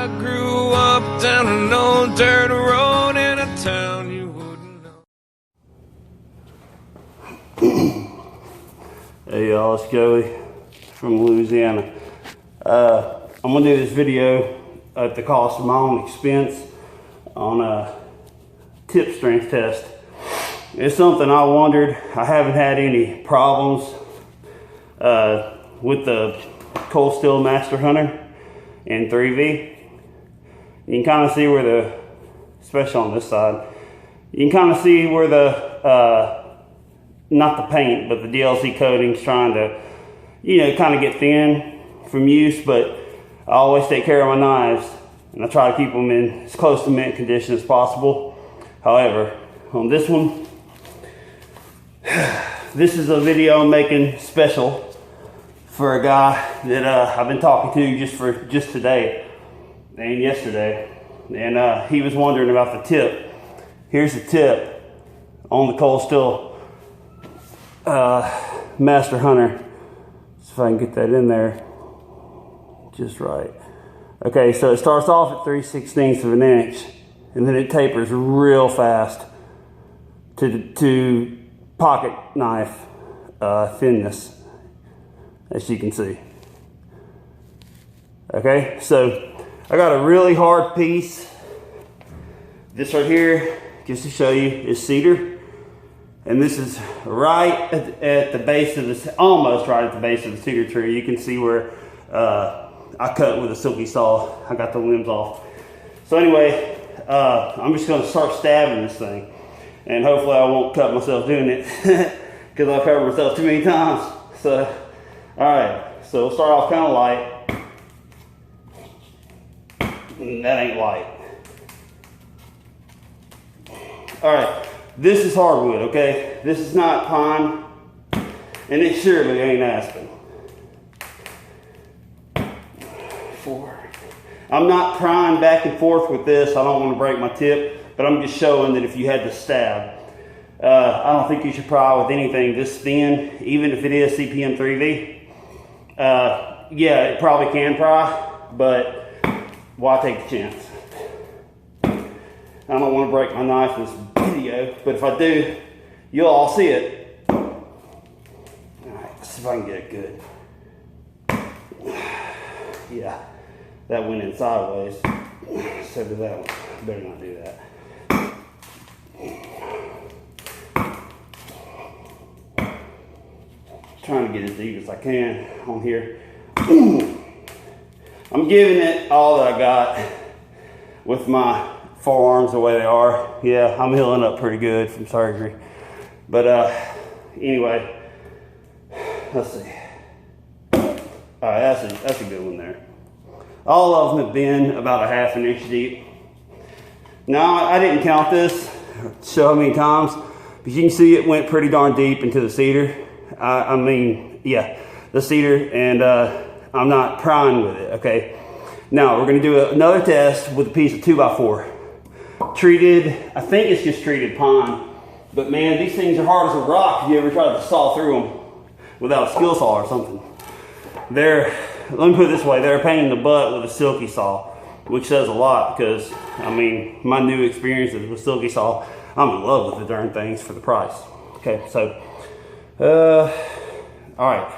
I grew up down an old dirt road in a town you wouldn't know. Hey y'all, it's Joey from Louisiana. I'm gonna do this video at the cost of my own expense on a tip strength test. It's something I wondered. I haven't had any problems with the Cold Steel Master Hunter in 3V. You can kind of see where the, especially on this side, you can kind of see where the, not the paint, but the DLC coating's trying to, you know, kind of get thin from use, but I always take care of my knives and I try to keep them in as close to mint condition as possible. However, on this one, this is a video I'm making special for a guy that I've been talking to just today and yesterday, and he was wondering about the tip. Here's the tip on the Cold Steel Master Hunter. See if I can get that in there just right. Okay, so it starts off at 3/16 of an inch, and then it tapers real fast to pocket knife thinness, as you can see. Okay, so I got a really hard piece. This right here, just to show you, is cedar, and this is right at the base of this, almost right at the base of the cedar tree. You can see where I cut with a silky saw. I got the limbs off. So anyway, I'm just going to start stabbing this thing, and hopefully I won't cut myself doing it because I've hurt myself too many times. So, all right, so we'll start off kind of light. That ain't light. All right, this is hardwood, okay? This is not pine, and it surely ain't aspen. 4. I'm not prying back and forth with this. I don't want to break my tip, but I'm just showing that if you had to stab, I don't think you should pry with anything this thin, even if it is CPM3V. Yeah, it probably can pry, but why take the chance? I don't want to break my knife in this video, but if I do, you'll all see it. All right, let's see if I can get it good. Yeah, that went in sideways. So did that one. Better not do that. Trying to get as deep as I can on here. I'm giving it all that I got with my forearms the way they are. Yeah, I'm healing up pretty good from surgery. But anyway, let's see. All right, that's a good one there. All of them have been about a 1/2 inch deep. Now, I didn't count this, show how many times, but you can see it went pretty darn deep into the cedar. I mean, yeah, the cedar, and I'm not prying with it, okay? Now, we're gonna do another test with a piece of 2x4. Treated, I think it's just treated pine, but man, these things are hard as a rock if you ever try to saw through them without a skill saw or something. Let me put it this way, they're a pain in the butt with a silky saw, which says a lot because, I mean, my new experiences with silky saw, I'm in love with the darn things for the price. Okay, so, all right,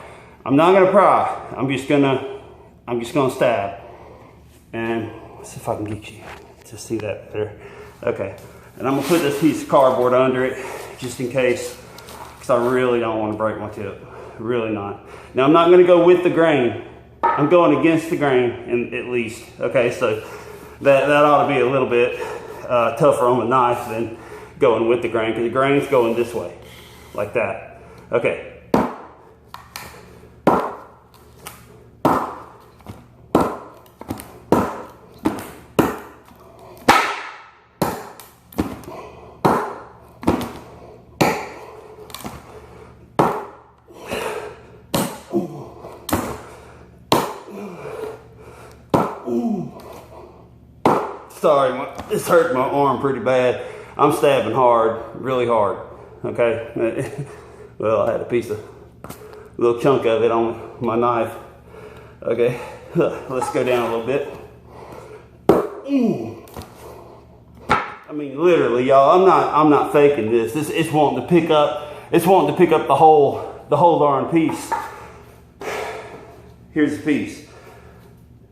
I'm not gonna pry. I'm just gonna stab, and let's see if I can get you to see that better. Okay, and I'm gonna put this piece of cardboard under it just in case, because I really don't want to break my tip. Really not. Now I'm not gonna go with the grain. I'm going against the grain, at least. Okay, so that ought to be a little bit tougher on the knife than going with the grain, because the grain's going this way, like that. Okay. Sorry, this hurt my arm pretty bad. I'm stabbing hard, really hard, okay? Well, I had a little chunk of it on my knife. Okay, let's go down a little bit. I mean, literally, y'all. I'm not faking this. It's wanting to pick up. It's wanting to pick up the whole darn piece. Here's the piece,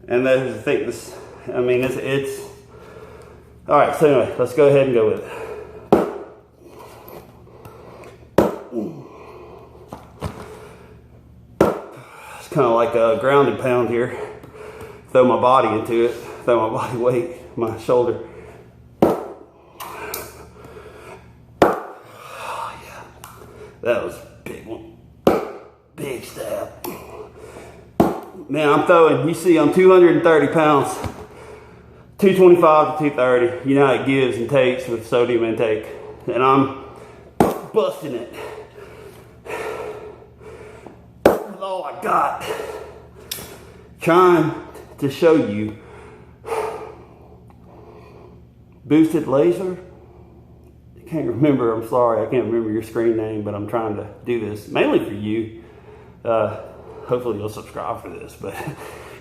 and there's the thickness. I mean, it's all right. So anyway, let's go ahead and go with it. It's kind of like a ground and pound here. Throw my body into it. Throw my body weight, my shoulder. Oh, yeah. That was a big one. Big stab. Man, I'm throwing, you see I'm 230 pounds. 225 to 230. You know how it gives and takes with sodium intake. And I'm busting it. With all I got. Trying to show you boosted laser. I can't remember, I'm sorry, I can't remember your screen name, but I'm trying to do this mainly for you. Hopefully you'll subscribe for this, but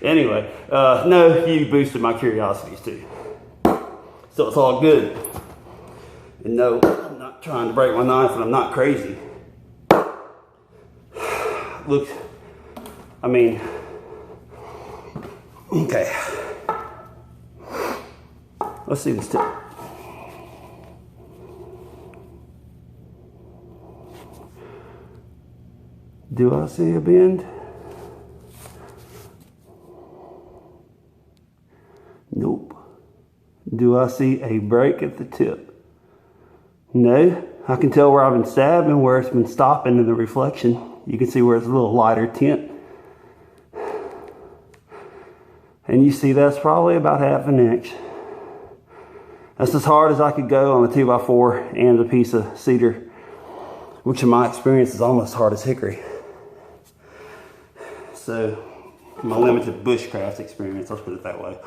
anyway, no, you boosted my curiosities too. So it's all good. And no, I'm not trying to break my knife, and I'm not crazy. Look, I mean, okay. Let's see this tip. Do I see a bend? Nope. Do I see a break at the tip? No. I can tell where I've been stabbing, where it's been stopping in the reflection. You can see where it's a little lighter tint. And you see that's probably about 1/2 inch. That's as hard as I could go on a 2x4 and a piece of cedar, which in my experience is almost hard as hickory. So, my limited bushcraft experience, let's put it that way.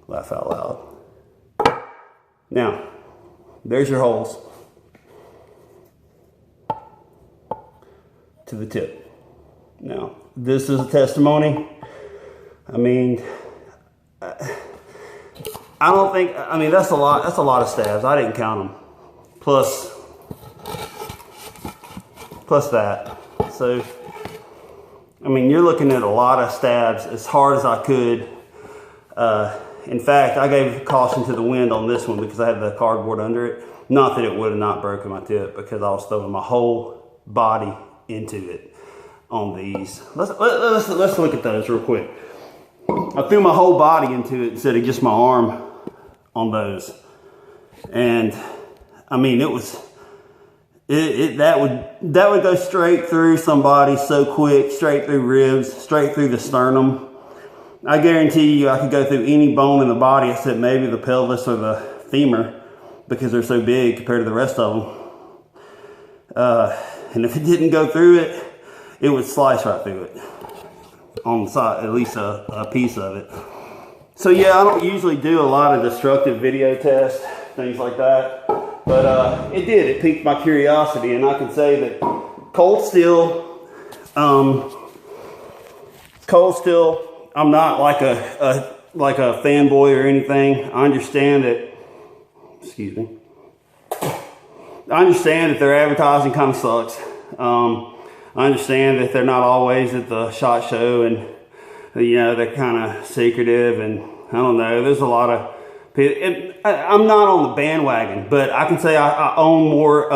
Laugh out loud. Now, there's your holes to the tip. Now, this is a testimony. I mean, I don't think, I mean, that's a lot of stabs. I didn't count them. Plus that. So, I mean, you're looking at a lot of stabs as hard as I could. In fact, I gave caution to the wind on this one because I had the cardboard under it. Not that it would have not broken my tip, because I was throwing my whole body into it on these. Let's look at those real quick. I threw my whole body into it instead of just my arm on those. And I mean, that would go straight through somebody so quick, straight through ribs, straight through the sternum. I guarantee you I could go through any bone in the body except maybe the pelvis or the femur, because they're so big compared to the rest of them. And if it didn't go through it, it would slice right through it. On the side, at least a piece of it. So yeah, I don't usually do a lot of destructive video tests, things like that. But it did, it piqued my curiosity, and I can say that cold steel, I'm not like a fanboy or anything. I understand that, excuse me. I understand that their advertising kind of sucks. I understand that they're not always at the SHOT Show, and you know, they're kind of secretive, and I don't know, there's a lot of people. I'm not on the bandwagon, but I can say I own more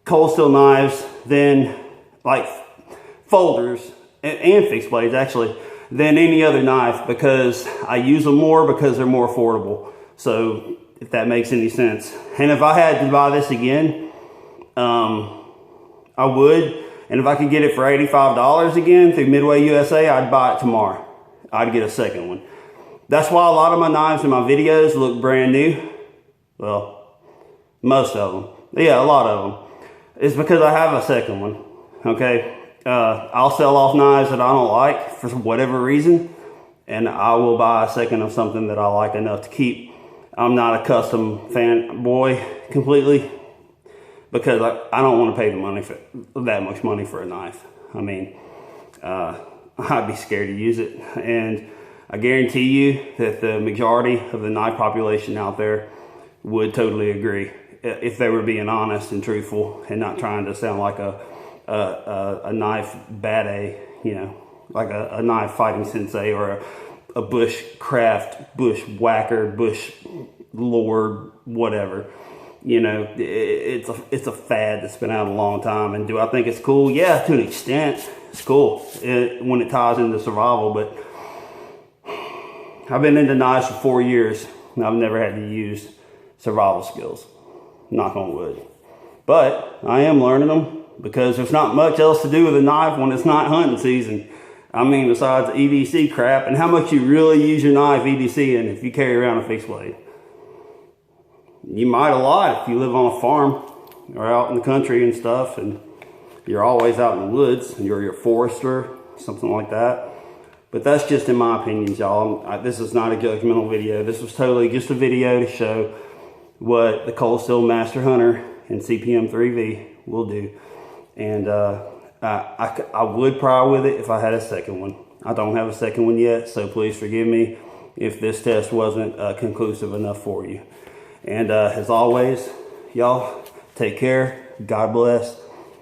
cold steel knives than, like, folders and fixed blades actually, than any other knife, because I use them more because they're more affordable. So if that makes any sense. And if I had to buy this again, I would. And if I could get it for $85 again through Midway USA, I'd buy it tomorrow. I'd get a second one. That's why a lot of my knives in my videos look brand new. Well, most of them. Yeah, a lot of them. It's because I have a second one, okay? I'll sell off knives that I don't like for whatever reason, and I will buy a second of something that I like enough to keep. I'm not a custom fan boy completely, because I don't want to pay the money for that much money for a knife. I mean, I'd be scared to use it, and I guarantee you that the majority of the knife population out there would totally agree if they were being honest and truthful and not trying to sound like a knife bad, you know, like a knife fighting sensei or a bush craft, bush whacker, bush lord, whatever. You know, it's a fad that's been out a long time. And do I think it's cool? Yeah, to an extent, it's cool when it ties into survival. But I've been into knives for 4 years, and I've never had to use survival skills. Knock on wood. But I am learning them because there's not much else to do with a knife when it's not hunting season. I mean, besides EDC crap, and how much you really use your knife EDC in if you carry around a fixed blade. You might a lot if you live on a farm or out in the country and stuff, and you're always out in the woods and you're a forester, something like that. But that's just in my opinions, y'all. This is not a judgmental video. This was totally just a video to show what the Cold Steel Master Hunter and CPM3V will do. And I would probably with it if I had a second one. I don't have a second one yet, so please forgive me if this test wasn't conclusive enough for you. And as always, y'all, take care. God bless.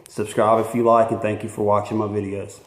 Subscribe if you like, and thank you for watching my videos.